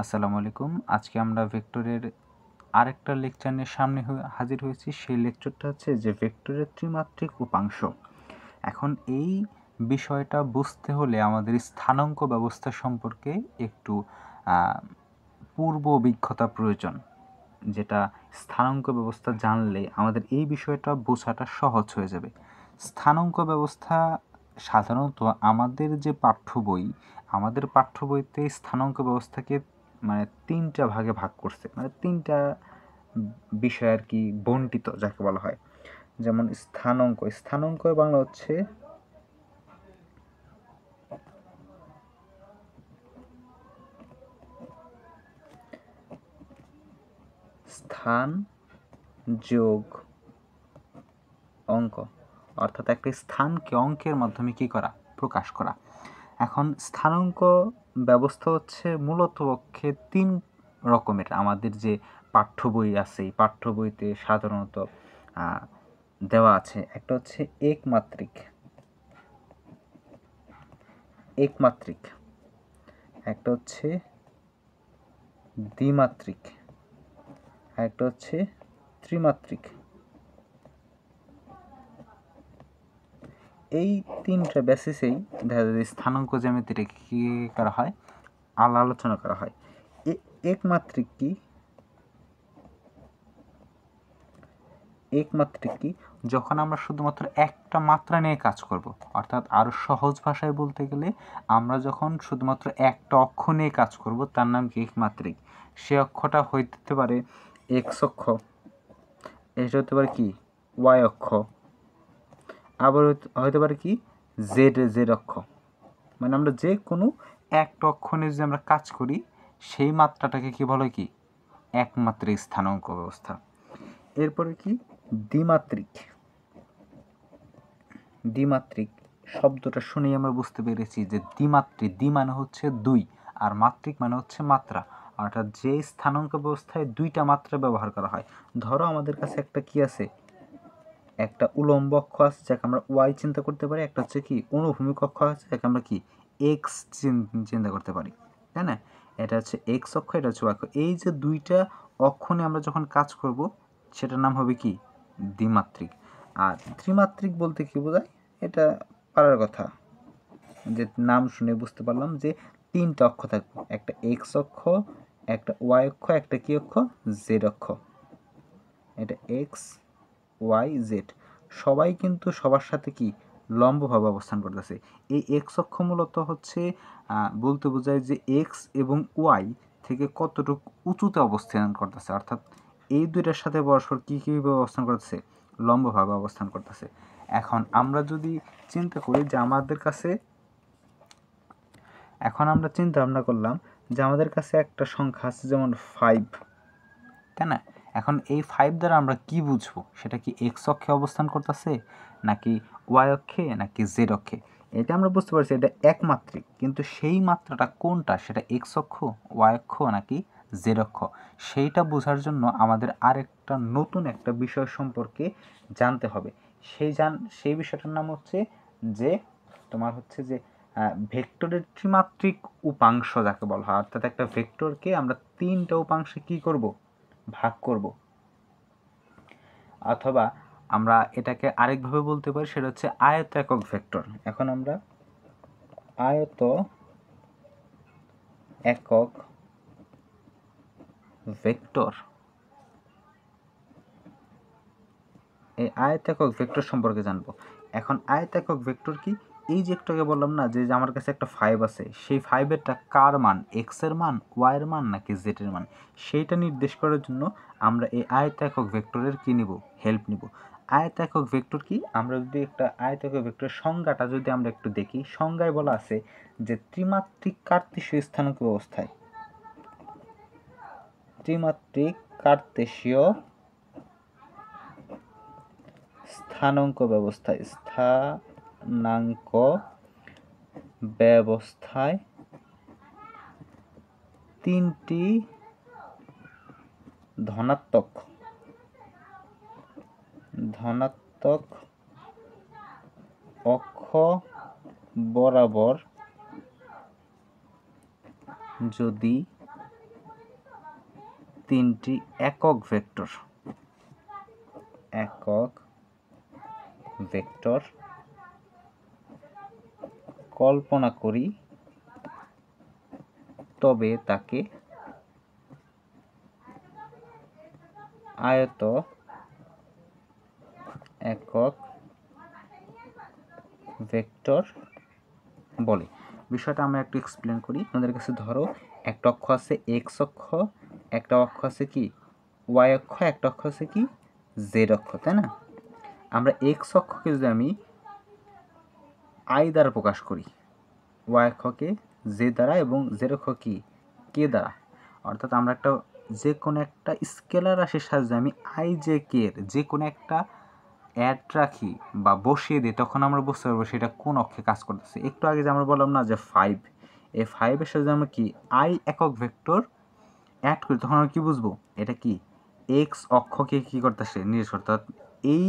আসসালামু আলাইকুম। আজকে আমরা ভেক্টরের আরেকটা লেকচার নিয়ে সামনে হাজির হয়েছি। সেই লেকচারটা হচ্ছে যে ভেক্টরের ত্রিমাত্রিক উপাংশ। এখন এই বিষয়টা বুঝতে হলে আমাদের স্থানাঙ্ক ব্যবস্থা সম্পর্কে একটু পূর্ব অভিজ্ঞতা প্রয়োজন, যেটা স্থানাঙ্ক ব্যবস্থা জানলে আমাদের এই বিষয়টা বোঝাটা সহজ হয়ে যাবে। স্থানাঙ্ক ব্যবস্থা সাধারণত আমাদের পাঠ্য বইতে স্থানাঙ্ক ব্যবস্থাকে মানে তিনটা ভাগে ভাগ করছে, মানে তিনটা বিষয় আর কি বণ্টিত যাকে বলা হয়। যেমন স্থানাঙ্ক বাংলা হচ্ছে স্থান যোগ অঙ্ক, অর্থাৎ একটা স্থানকে অঙ্কের মাধ্যমে কি করা, প্রকাশ করা। এখন স্থানাঙ্ক ব্যবস্থা হচ্ছে মূলত পক্ষে তিন রকমের। আমাদের যে পাঠ্য বই আছে, এই পাঠ্য বইতে সাধারণত দেওয়া আছে। একটা হচ্ছে একমাত্রিক, একটা হচ্ছে দ্বিমাত্রিক, একটা হচ্ছে ত্রিমাত্রিক। এই তিনটা বেসিসেই দেখা যায় স্থানাঙ্ক জ্যামিতিটাকে কী করা হয়, আলোচনা করা হয়। একমাত্রিক কি, যখন আমরা শুধুমাত্র একটা মাত্রা নিয়ে কাজ করব, অর্থাৎ আরও সহজ ভাষায় বলতে গেলে আমরা যখন শুধুমাত্র একটা অক্ষ নিয়ে কাজ করব তার নাম কি একমাত্রিক। সে অক্ষটা হইতে পারে এক্স অক্ষ, এটা হতে পারে কি ওয়াই অক্ষ, আবার হতে পারে কি জেড অক্ষ। মানে আমরা যে কোনো একটা অক্ষ নিয়ে যদি আমরা কাজ করি সেই মাত্রাটাকে কি বলে, কি একমাত্রিক স্থানাঙ্ক ব্যবস্থা। এরপরে কি দ্বিমাত্রিক শব্দটা শুনেই আমরা বুঝতে পেরেছি যে দ্বি মানে হচ্ছে দুই, আর মাত্রিক মানে হচ্ছে মাত্রা, অর্থাৎ যে স্থানাঙ্ক ব্যবস্থায় দুইটা মাত্রা ব্যবহার করা হয়। ধরো আমাদের কাছে একটা কি আছে, একটা উলম্ব অক্ষ আছে যাকে আমরা ওয়াই চিন্তা করতে পারি, একটা হচ্ছে কি অনুভূমিক অক্ষ আছে যাকে আমরা কি এক্স চিন্তা করতে পারি, তাই না? এটা হচ্ছে এক্স অক্ষ, এটা হচ্ছে ওয়াই অক্ষ। এই যে দুইটা অক্ষ নিয়ে আমরা যখন কাজ করব সেটার নাম হবে কি দ্বিমাত্রিক। আর ত্রিমাত্রিক বলতে কি বোঝায়, এটা পারার কথা, যে নাম শুনে বুঝতে পারলাম যে তিনটা অক্ষ থাকবে, একটা এক্স অক্ষ, একটা ওয়াই অক্ষ, একটা কি অক্ষ, জেড অক্ষ। এটা এক্স ওয়াই জেড সবাই কিন্তু সবার সাথে কি লম্বভাবে অবস্থান করতেছে। এই এক্স অক্ষ মূলত হচ্ছে বলতে বোঝায় যে এক্স এবং ওয়াই থেকে কতটুকু উঁচুতে অবস্থান করতেছে, অর্থাৎ এই দুইটার সাথে পরস্পর কীভাবে অবস্থান করতেছে, লম্বভাবে অবস্থান করতেছে। এখন আমরা যদি চিন্তা করি যে আমাদের কাছে, এখন আমরা চিন্তা ভাবনা করলাম যে আমাদের কাছে একটা সংখ্যা আছে যেমন 5, তাই না? এখন এই 5 দ্বারা আমরা কি বুঝবো, সেটা কি এক্স অক্ষে অবস্থান করতেছে নাকি ওয়াই অক্ষে নাকি জেড অক্ষে? এটা আমরা বুঝতে পারছি এটা একমাত্রিক, কিন্তু সেই মাত্রাটা কোনটা, সেটা এক্স অক্ষ, ওয়াই অক্ষ নাকি জেড অক্ষ, সেইটা বোঝার জন্য আমাদের আরেকটা নতুন একটা বিষয় সম্পর্কে জানতে হবে। সেই বিষয়টার নাম হচ্ছে যে তোমার হচ্ছে যে ভেক্টরের ত্রিমাত্রিক উপাংশ যাকে বলা হয়। অর্থাৎ একটা ভেক্টরকে আমরা তিনটা উপাংশে কি করব, ভাগ করব। অথবা আমরা এটাকে আরেকভাবে বলতে পারি, সেটা হচ্ছে আয়ত একক ভেক্টর। এখন আমরা আয়ত একক ভেক্টর, এই আয়ত একক ভেক্টর সম্পর্কে জানবো। এখন আয়ত একক ভেক্টর কি, এই যে একটু আগে বললাম না যে আমার কাছে একটা 5 আছে, সেই 5-এরটা কার মান, এক্স এর মান, ওয়াই এর মান নাকি জেড এর মান, সেইটা নির্দেশ করার জন্য আমরা এই আয়ত একক ভেক্টরের কি নিব, হেল্প নিব। আয়ত একক ভেক্টর কি, আমরা যদি একটা আয়ত একক ভেক্টরের সংজ্ঞাটা যদি আমরা একটু দেখি, সংজ্ঞায় বলা আছে যে ত্রিমাত্রিক কার্তেশীয় স্থানাঙ্ক ব্যবস্থায়, ত্রিমাত্রিক কার্তেশীয় স্থানাঙ্ক ব্যবস্থায় তিনটি ধনাত্মক অক্ষ বরাবর যদি তিনটি একক ভেক্টর কল্পনা করি, তবে তাকে আয়ত একক ভেক্টর বলে। বিষয়টা আমরা একটু এক্সপ্লেন করি। আমাদের কাছে ধরো একটা অক্ষ আছে এক্স অক্ষ, একটা অক্ষ আছে কি ওয়াই অক্ষ, একটা অক্ষ আছে কি জেড অক্ষ, তাই না? আমরা এক্স অক্ষকে যদি আমি আই দ্বারা প্রকাশ করি, ওয়াই অক্ষকে জে দ্বারা এবং জেড অক্ষ কি কে দ্বারা, অর্থাৎ আমরা একটা যে কোনো একটা স্কেলার রাশির সাহায্যে আমি আই জে কে এর যে কোনো একটা অ্যাড রাখি বা বসিয়ে দিই, তখন আমরা বুঝতে পারবো সেটা কোন অক্ষে কাজ করতেছে। একটু আগে যে আমরা বললাম না যে 5, এই 5-এর সাথে আমরা কি আই একক ভেক্টর অ্যাড করি, তখন আমরা কি বুঝবো এটা কি এক্স অক্ষকে কি করতেছে নির্দেশ করতে, এই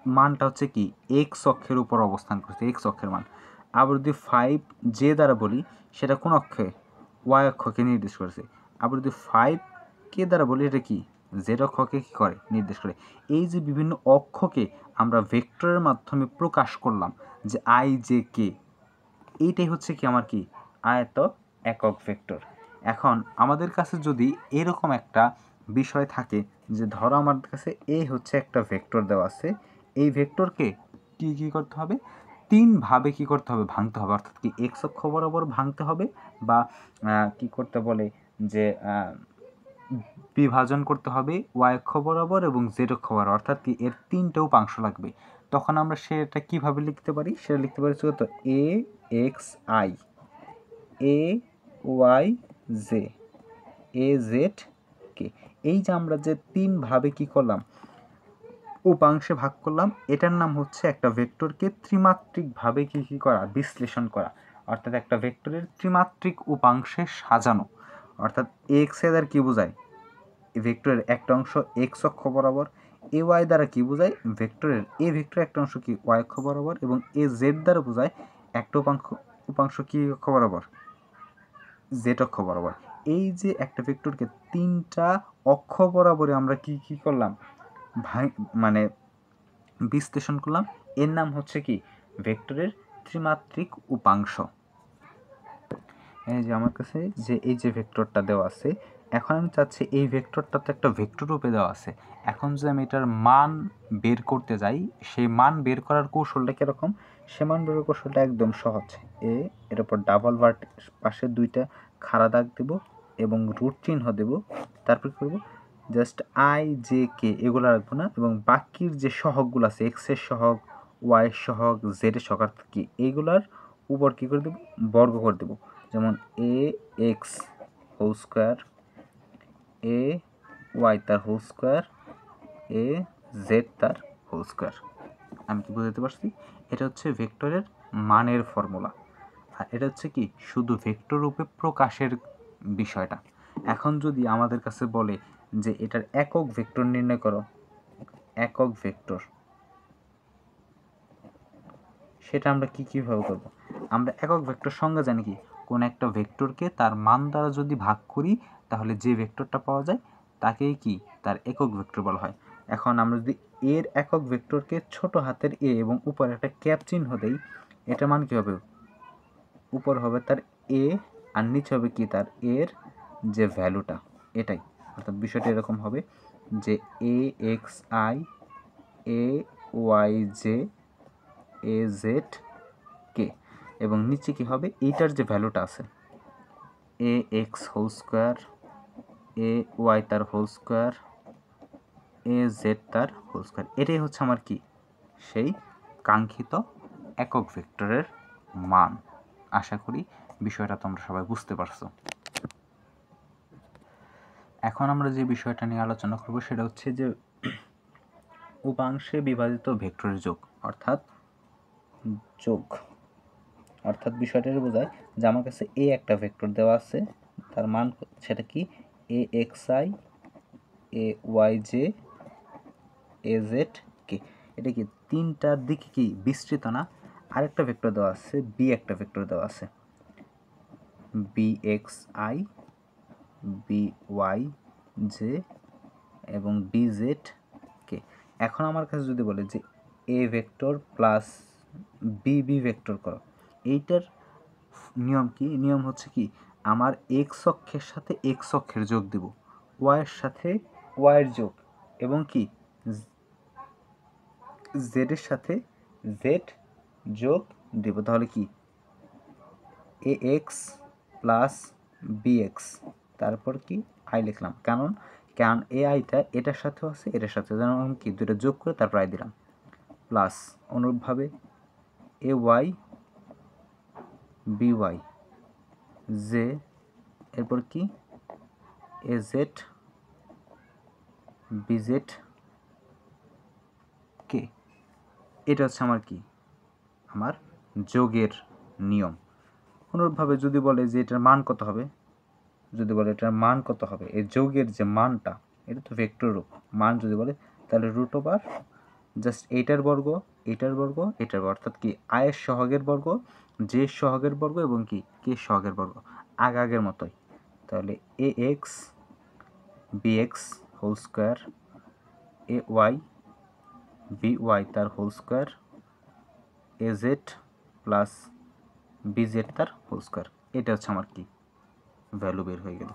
মানটা হচ্ছে কি এক্স অক্ষের উপর অবস্থান করছে, এক্স অক্ষের মান। আবার যদি 5 জে দ্বারা বলি, সেটা কোন অক্ষে ওয়াই অক্ষকে নির্দেশ করেছে। আবার যদি 5 কে দ্বারা বলি, এটা কি জেড অক্ষকে কি করে নির্দেশ করে। এই যে বিভিন্ন অক্ষকে আমরা ভেক্টরের মাধ্যমে প্রকাশ করলাম যে আই জে কে, এইটাই হচ্ছে কি আমার কি আয়ত একক ভেক্টর। এখন আমাদের কাছে যদি এরকম একটা বিষয় থাকে যে ধরো আমাদের কাছে এ হচ্ছে একটা ভেক্টর দেওয়া আছে, এই ভেক্টরকে কি করতে হবে, তিনভাবে কি করতে হবে ভাঙতে হবে, অর্থাৎ কি এক্স অক্ষ বরাবর ভাঙতে হবে, বা কি করতে বলে যে বিভাজন করতে হবে ওয়াই অক্ষ বরাবর এবং জেড অক্ষ বরাবর, অর্থাৎ কি এর তিনটে উপাংশ লাগবে। তখন আমরা সেটা কিভাবে লিখতে পারি, সেটা লিখতে পারি তো A X I, A Y J, A Z K. এই যে আমরা যে তিনভাবে কি করলাম উপাংশে ভাগ করলাম, এটার নাম হচ্ছে একটা ভেক্টরকে ত্রিমাত্রিকভাবে কি করা বিশ্লেষণ করা, অর্থাৎ একটা ভেক্টরের ত্রিমাত্রিক উপাংশে সাজানো। অর্থাৎ এক্স এ দ্বারা কি বোঝায়, ভেক্টরের একটা অংশ এক্স অক্ষ বরাবর, এ ওয়াই দ্বারা কি বোঝায় ভেক্টরের একটা অংশ কি ওয়াই অক্ষ বরাবর, এবং এ জেড দ্বারা বোঝায় একটা উপাংশ কি অক্ষ বরাবর জেড অক্ষ বরাবর। এই যে একটা ভেক্টরকে তিনটা অক্ষ বরাবরে আমরা কি করলাম মানে বিশ্লেষণ করলাম, এর নাম হচ্ছে কি ভেক্টরের ত্রিমাত্রিক উপাংশ। এই যে আমার কাছে যে এই যে ভেক্টরটা দেওয়া আছে, এখন আমি চাচ্ছি এই ভেক্টরটা তো একটা ভেক্টর রূপে দেওয়া আছে, এখন যদি আমি এটার মান বের করতে যাই, সেই মান বের করার কৌশলটা কীরকম, সে মান বের করার কৌশলটা একদম সহজ। এর উপর ডাবল পাশে দুইটা খাড়া দাগ দেব এবং রুট চিহ্ন দেব, তারপর করব জাস্ট আই জে কে এগুলো রাখবো না, এবং বাকির যে সহগগুলো আছে এক্সের সহগ, ওয়াই সহগ, জেডের সহগ, অর্থাৎ কি এইগুলার উপর কী করে দেবো বর্গ করে দেবো। যেমন এ X whole square, A Y তার হোল স্কোয়ার, এ জেড তার হোল স্কোয়ার। আমি কি বুঝতে পারছি? এটা হচ্ছে ভেক্টরের মানের ফর্মুলা, আর এটা হচ্ছে কি শুধু ভেক্টর রূপে প্রকাশের বিষয়টা। এখন যদি আমাদের কাছে বলে যে এটার একক ভেক্টর নির্ণয় করো, একক ভেক্টর, সেটা আমরা কিভাবে করব? আমরা একক ভেক্টর সংজ্ঞা জানি কি, কোন একটা ভেক্টরকে তার মান দ্বারা যদি ভাগ করি, তাহলে যে ভেক্টরটা পাওয়া যায় তাকেই কি তার একক ভেক্টর বলা হয়। এখন আমরা যদি এর একক ভেক্টরকে ছোট হাতের এ এবং উপরে একটা ক্যাপ চিহ্ন দেই, এটা মান কি হবে, উপর হবে তার এ আর নিচে হবে কি তার এর যে ভ্যালুটা, এটাই। অর্থাৎ বিষয়টা এরকম হবে যে A X I, A Y J, A Z K, এবং নিচে কি হবে এইটার যে ভ্যালুটা আছে A X whole square, A Y তার হোল স্কোয়ার, এ জেড তার হোল স্কোয়ার। এটাই হচ্ছে আমার কি সেই কাঙ্ক্ষিত একক ভেক্টরের মান। আশা করি বিষয়টা তোমরা সবাই বুঝতে পারছো। এখন আমরা যে বিষয়টা নিয়ে আলোচনা করব সেটা হচ্ছে যে উপাংশে বিভাজিত ভেক্টরের যোগ, অর্থাৎ বিষয়টা বোঝায় যে আমার কাছে এ একটা ভেক্টর দেওয়া আছে, তার মান সেটা কি A X I, A Y J, A Z K. এটা কি তিনটার দিকে কি বিস্তৃত না? আরেকটা ভেক্টর দেওয়া আছে, বি একটা ভেক্টর দেওয়া আছে, B X I, B Y J এবং বি জেড কে। এখন আমার কাছে যদি বলে যে A vector plus B B vector করো, এইটার নিয়ম কি? নিয়ম হচ্ছে কি, আমার এক্স অক্ষের সাথে এক্স অক্ষের যোগ দিব, ওয়াইয়ের সাথে ওয়াইয়ের যোগ, এবং কি জেডের সাথে জেড যোগ দিব। তাহলে কি A x plus B x, তারপর কি আই লিখলাম, কারণ এ আইটা এটার সাথেও আছে এটার সাথে, যেমন কি দুটো যোগ করে তারপর আই দিলাম, প্লাস অনুরূপভাবে এ ওয়াই বি ওয়াই জে, এরপর কি এ জেড বি জেড কে। এটা হচ্ছে আমার কি, আমার যোগের নিয়ম। অনুরূপভাবে যদি বলে যে এটার মান কত হবে, যদি বলে এটার মান কত হবে, এই যোগের যে মানটা, এটা তো ভেক্টর রূপ, মান যদি বলে তাহলে রুট ওভার জাস্ট এইটার বর্গ এটার বর্গ এটার বর্গ, অর্থাৎ কি আয়ের সহগের বর্গ জে সহগের বর্গ এবং কি কে সহগের বর্গ, আগের মতোই। তাহলে A X B X whole square, A Y B Y তার whole square, A Z plus B Z তার হোল স্কোয়ার। এটা হচ্ছে আমার কি ভ্যালু বের হয়ে গেল।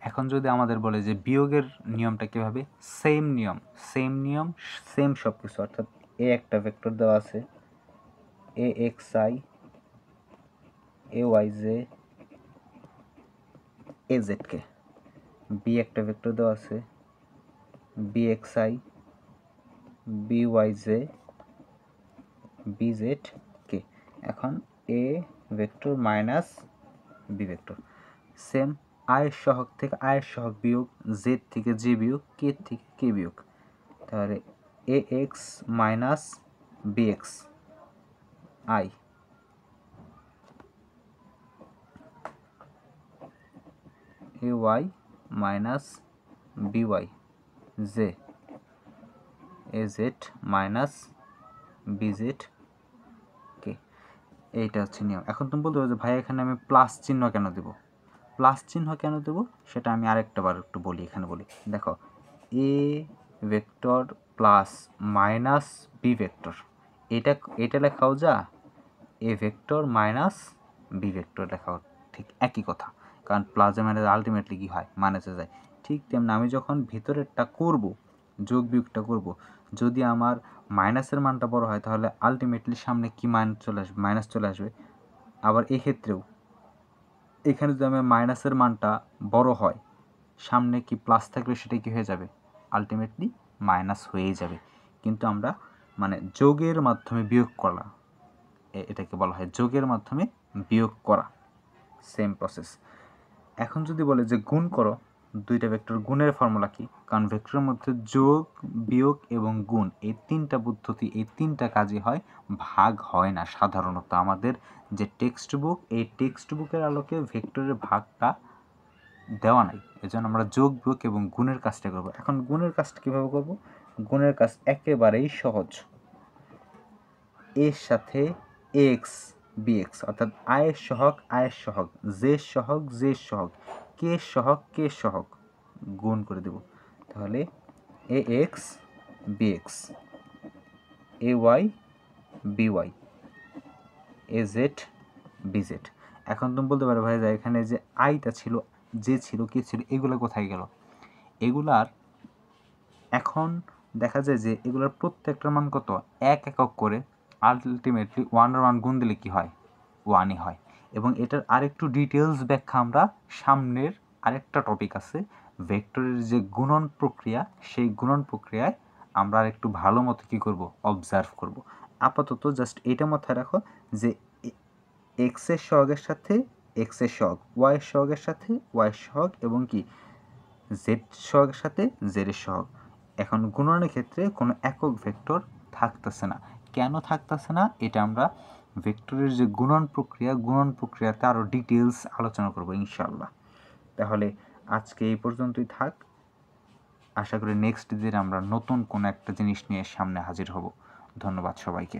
এখন যদি আমাদের বলে যে বিয়োগের নিয়মটা কীভাবে, সেম নিয়ম সেম সব কিছু, অর্থাৎ এ একটা ভেক্টর দেওয়া আছে A X I A Y J A Z K, B একটা ভেক্টর দেওয়া আছে B X I B Y J B Z K. এখন A vector minus B vector, same আয়ের সহগ থেকে আয়ের সহগ বিয়োগ, জেড থেকে জে বিয়োগ, কে থেকে কে বিয়োগ, তাহলে A X minus B X I A Y minus B Y J A Z minus B Z K. এইটা হচ্ছে নিয়ম। এখন তুমি বলতে পারো যে ভাই এখানে আমি প্লাস চিহ্ন কেন দেব, প্লাস চিহ্ন কেন দেব সেটা আমি আরেকটা বার একটু বলি। এখানে বলি, দেখো A vector plus minus B vector, এটা লেখাও যা A vector minus B vector লেখাও ঠিক একই কথা, কারণ প্লাসে মাইনাস আলটিমেটলি কী হয়, মাইনাসে যায়। ঠিক তেমনি আমি যখন ভিতরেরটা করব, যোগ বিয়োগটা করব, যদি আমার মাইনাসের মানটা বড় হয় তাহলে আলটিমেটলি সামনে কি মাইনাস চলে আসবে। আবার এক্ষেত্রেও এখানে যদি আমার মাইনাসের মানটা বড় হয়, সামনে কি প্লাস থাকলে সেটা কি হয়ে যাবে, আলটিমেটলি মাইনাস হয়েই যাবে। কিন্তু আমরা মানে যোগের মাধ্যমে বিয়োগ করা, এটাকে বলা হয় যোগের মাধ্যমে বিয়োগ করা, সেম প্রসেস। এখন যদি বলে যে গুণ করো দুইটা ভেক্টর, গুণের ফর্মুলা কি, কারণ ভেক্টরের মধ্যে যোগ বিয়োগ এবং গুণ এই তিনটা পদ্ধতি, এই তিনটা কাজই হয়, ভাগ হয় না সাধারণত। আমাদের যে টেক্সট বুক, এই টেক্সট বুকের আলোকে ভেক্টরের ভাগটা দেওয়া নাই, এজন্য আমরা যোগ বিয়োগ এবং গুণের কাজটা করব। এখন গুণের কাজটা কীভাবে করব, গুণের কাজ একেবারেই সহজ, এর সাথে এক্স বি এক্স, অর্থাৎ আয়ের সহগ জের সহগ কে সহগ গুণ করে দেব। তাহলে A X B X A Y B Y A Z B Z. এখন তুমি বলতে পারো ভাই যা এখানে যে আইটা ছিল, যে ছিল, কে ছিল, এগুলো কোথায় গেল, এগুলার এখন দেখা যায় যে এগুলোর প্রত্যেকটার মান কত, এক একক করে, আলটিমেটলি 1 গুণ দিলে কি হয়, 1ই হয়। এবং এটার আরেকটু ডিটেলস ব্যাখ্যা আমরা সামনের আরেকটা টপিক আছে ভেক্টরের যে গুণন প্রক্রিয়া, সেই গুণন প্রক্রিয়ায় আমরা আরেকটু ভালো মতো কী করব, অবজার্ভ করব। আপাতত জাস্ট এটা মাথায় রাখো যে এক্সের সহগের সাথে এক্সের সহগ, ওয়াইয়ের সহগের সাথে ওয়াইয়ের সহগ, এবং কি জেড সহগের সাথে জেডের সহগ। এখন গুণনের ক্ষেত্রে কোনো একক ভেক্টর থাকতেছে না। কেন থাকতেছে না, এটা আমরা ভেক্টরের যে গুণন প্রক্রিয়াতে আরও ডিটেলস আলোচনা করব ইনশাআল্লাহ। তাহলে আজকে এই পর্যন্তই থাক। আশা করি নেক্সট দিন আমরা নতুন কোনো একটা জিনিস নিয়ে সামনে হাজির হব। ধন্যবাদ সবাইকে।